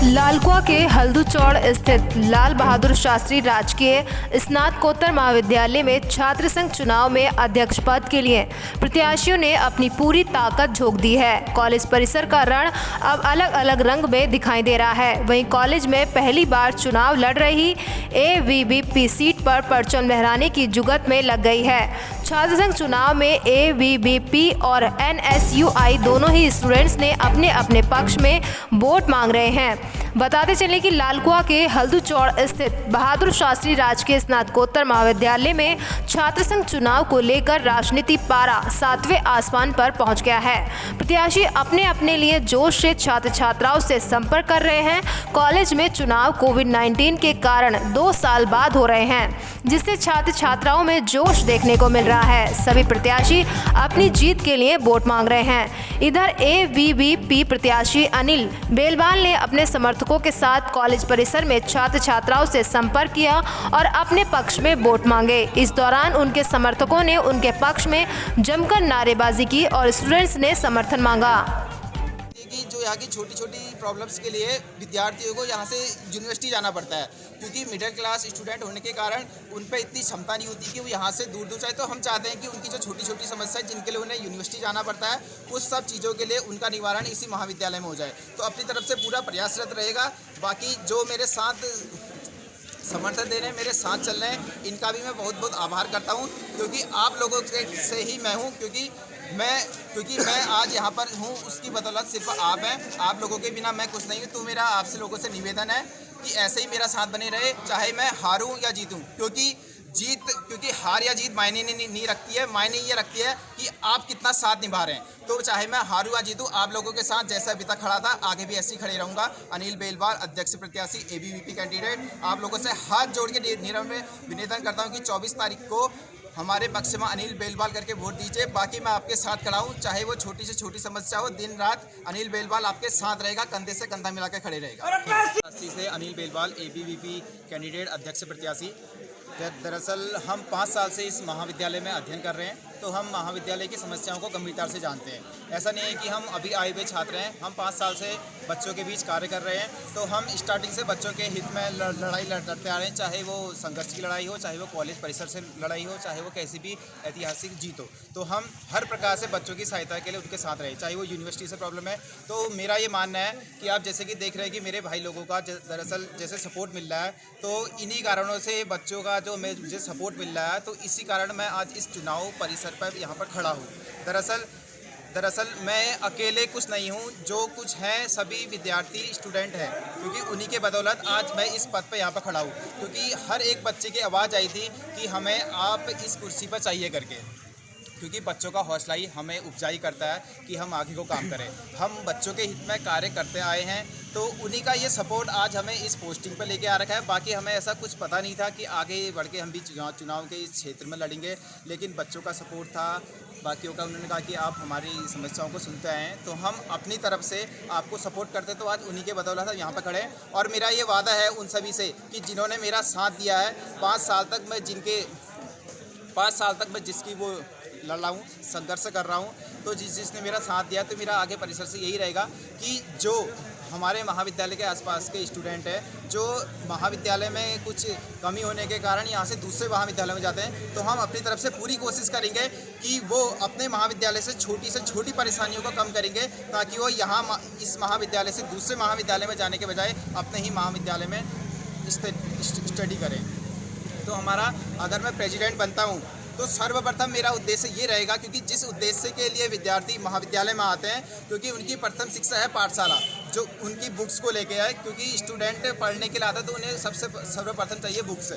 लालकुआ के हल्दूचौड़ स्थित लाल बहादुर शास्त्री राजकीय स्नातकोत्तर महाविद्यालय में छात्र संघ चुनाव में अध्यक्ष पद के लिए प्रत्याशियों ने अपनी पूरी ताकत झोंक दी है। कॉलेज परिसर का रण अब अलग अलग रंग में दिखाई दे रहा है। वहीं कॉलेज में पहली बार चुनाव लड़ रही एवीवीपी सीट पर परचम लहराने की जुगत में लग गई है। छात्र संघ चुनाव में एवीवीपी और एनएसयूआई दोनों ही स्टूडेंट्स ने अपने अपने पक्ष में वोट मांग रहे हैं। बताते चलें कि लालकुआ के हल्दूचौड़ स्थित बहादुर शास्त्री राजकीय स्नातकोत्तर महाविद्यालय में छात्र संघ चुनाव को लेकर राजनीति पारा 7वें आसमान पर पहुंच गया है। प्रत्याशी अपने अपने लिए जोश से छात्र छात्राओं से संपर्क कर रहे हैं। कॉलेज में चुनाव कोविड-19 के कारण 2 साल बाद हो रहे हैं, जिससे छात्र छात्राओं में जोश देखने को मिल रहा है। सभी प्रत्याशी अपनी जीत के लिए वोट मांग रहे हैं। इधर एवीवीपी प्रत्याशी अनिल बेलवाल ने अपने समर्थकों के साथ कॉलेज परिसर में छात्र छात्राओं से संपर्क किया और अपने पक्ष में वोट मांगे। इस दौरान उनके समर्थकों ने उनके पक्ष में जमकर नारेबाजी की और स्टूडेंट्स ने समर्थन मांगा। जो यहाँ की छोटी छोटी प्रॉब्लम्स के लिए विद्यार्थियों को यहाँ से यूनिवर्सिटी जाना पड़ता है, क्योंकि मिडिल क्लास स्टूडेंट होने के कारण उन पर इतनी क्षमता नहीं होती कि वो यहाँ से दूर दूर जाए। तो हम चाहते हैं कि उनकी जो छोटी छोटी समस्या है जिनके लिए उन्हें यूनिवर्सिटी जाना पड़ता है, उस सब चीज़ों के लिए उनका निवारण इसी महाविद्यालय में हो जाए। तो अपनी तरफ से पूरा प्रयासरत रहेगा। बाकी जो मेरे साथ समर्थन दे रहे हैं, मेरे साथ चल रहे हैं, इनका भी मैं बहुत बहुत आभार करता हूँ, क्योंकि आप लोगों से ही मैं हूँ। क्योंकि मैं आज यहाँ पर हूँ उसकी बदौलत सिर्फ आप हैं। आप लोगों के बिना मैं कुछ नहीं हूँ। तो मेरा आपसे लोगों से निवेदन है कि ऐसे ही मेरा साथ बने रहे, चाहे मैं हारूं या जीतूं, क्योंकि हार या जीत मायने नहीं रखती है। मायने ये रखती है कि आप कितना साथ निभा रहे हैं। तो चाहे मैं हारूं या जीतूं, आप लोगों के साथ जैसा अभी तक खड़ा था आगे भी ऐसे ही खड़े रहूंगा। अनिल बेलवाल, अध्यक्ष प्रत्याशी एबीवीपी कैंडिडेट, आप लोगों से हाथ जोड़ के निवेदन करता हूं कि 24 तारीख को हमारे पक्ष में अनिल बेलवाल करके वोट दीजिए। बाकी मैं आपके साथ खड़ा हूँ, चाहे वो छोटी से छोटी समस्या हो, दिन रात अनिल बेलवाल आपके साथ रहेगा, कंधे से कंधा मिला के खड़े रहेगा। से अनिल बेलवाल, एबीवीपी कैंडिडेट, अध्यक्ष प्रत्याशी। दरअसल हम 5 साल से इस महाविद्यालय में अध्ययन कर रहे हैं, तो हम महाविद्यालय की समस्याओं को गंभीरता से जानते हैं। ऐसा नहीं है कि हम अभी आए हुए छात्र हैं, हम 5 साल से बच्चों के बीच कार्य कर रहे हैं। तो हम स्टार्टिंग से बच्चों के हित में लड़ाई लड़ते आ रहे हैं, चाहे वो संघर्ष की लड़ाई हो, चाहे वो कॉलेज परिसर से लड़ाई हो, चाहे वो कैसी भी ऐतिहासिक जीत हो। तो हम हर प्रकार से बच्चों की सहायता के लिए उनके साथ रहे, चाहे वो यूनिवर्सिटी से प्रॉब्लम है। तो मेरा ये मानना है कि आप जैसे कि देख रहे हैं कि मेरे भाई लोगों का दरअसल जैसे सपोर्ट मिल रहा है, तो इन्हीं कारणों से बच्चों का जो मुझे सपोर्ट मिल रहा है, तो इसी कारण मैं आज इस चुनाव परिसर पर यहाँ पर खड़ा हूँ। दरअसल मैं अकेले कुछ नहीं हूँ, जो कुछ हैं सभी विद्यार्थी स्टूडेंट हैं, क्योंकि उन्हीं के बदौलत आज मैं इस पद पर यहाँ पर खड़ा हूँ। क्योंकि हर एक बच्चे की आवाज़ आई थी कि हमें आप इस कुर्सी पर चाहिए करके, क्योंकि बच्चों का हौसला ही हमें उपजाई करता है कि हम आगे को काम करें। हम बच्चों के हित में कार्य करते आए हैं, तो उन्हीं का ये सपोर्ट आज हमें इस पोस्टिंग पर लेके आ रखा है। बाकी हमें ऐसा कुछ पता नहीं था कि आगे बढ़ के हम भी चुनाव के इस क्षेत्र में लड़ेंगे, लेकिन बच्चों का सपोर्ट था, बाकियों का। उन्होंने कहा कि आप हमारी समस्याओं को सुनते हैं, तो हम अपनी तरफ से आपको सपोर्ट करते, तो आज उन्हीं के बदौलत यहाँ पर खड़े हैं। और मेरा ये वादा है उन सभी से कि जिन्होंने मेरा साथ दिया है 5 साल तक मैं जिसकी वो लड़ रहा हूँ, संघर्ष कर रहा हूँ, तो जिसने मेरा साथ दिया, तो मेरा आगे परिसर से यही रहेगा कि जो हमारे महाविद्यालय के आसपास के स्टूडेंट हैं, जो महाविद्यालय में कुछ कमी होने के कारण यहाँ से दूसरे महाविद्यालय में जाते हैं, तो हम अपनी तरफ से पूरी कोशिश करेंगे कि वो अपने महाविद्यालय से छोटी परेशानियों को कम करेंगे, ताकि वो यहाँ इस महाविद्यालय से दूसरे महाविद्यालय में जाने के बजाय अपने ही महाविद्यालय में स्टडी करें। तो हमारा, अगर मैं प्रेसिडेंट बनता हूँ, तो सर्वप्रथम मेरा उद्देश्य ये रहेगा, क्योंकि जिस उद्देश्य के लिए विद्यार्थी महाविद्यालय में आते हैं, क्योंकि उनकी प्रथम शिक्षा है पाठशाला, जो उनकी बुक्स को लेके आए, क्योंकि स्टूडेंट पढ़ने के लिए आता है, तो उन्हें सर्वप्रथम चाहिए बुक्स।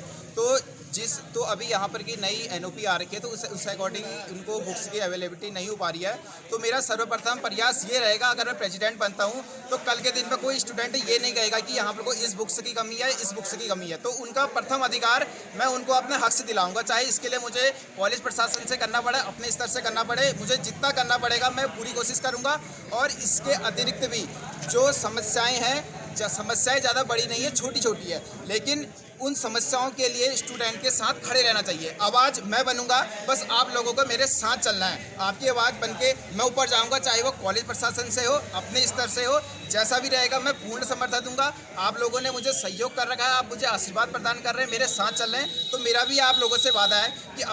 तो अभी यहाँ पर की नई एनओपी आ रखी है, तो उस अकॉर्डिंग उनको बुक्स की अवेलेबिलिटी नहीं हो पा रही है। तो मेरा सर्वप्रथम प्रयास ये रहेगा, अगर मैं प्रेसिडेंट बनता हूँ, तो कल के दिन में कोई स्टूडेंट ये नहीं कहेगा कि यहाँ पर कोई इस बुक्स की कमी है, इस बुक्स की कमी है। तो उनका प्रथम अधिकार मैं उनको अपने हक से दिलाऊंगा, चाहे इसके लिए मुझे कॉलेज प्रशासन से करना पड़े, अपने स्तर से करना पड़े, मुझे जितना करना पड़ेगा मैं पूरी कोशिश करूँगा। और इसके अतिरिक्त भी जो समस्याएँ हैं समस्याएं ज़्यादा बड़ी नहीं है, छोटी छोटी है, लेकिन उन समस्याओं के लिए स्टूडेंट के साथ खड़े रहना चाहिए। आवाज़ मैं बनूंगा, बस आप लोगों को मेरे साथ चलना है। आपकी आवाज़ बन के मैं ऊपर जाऊंगा, चाहे वो कॉलेज प्रशासन से हो, अपने स्तर से हो, जैसा भी रहेगा मैं पूर्ण समर्थन दूंगा। आप लोगों ने मुझे सहयोग कर रखा है, आप मुझे आशीर्वाद प्रदान कर रहे हैं, मेरे साथ चल रहे हैं, तो मेरा भी आप लोगों से वादा है कि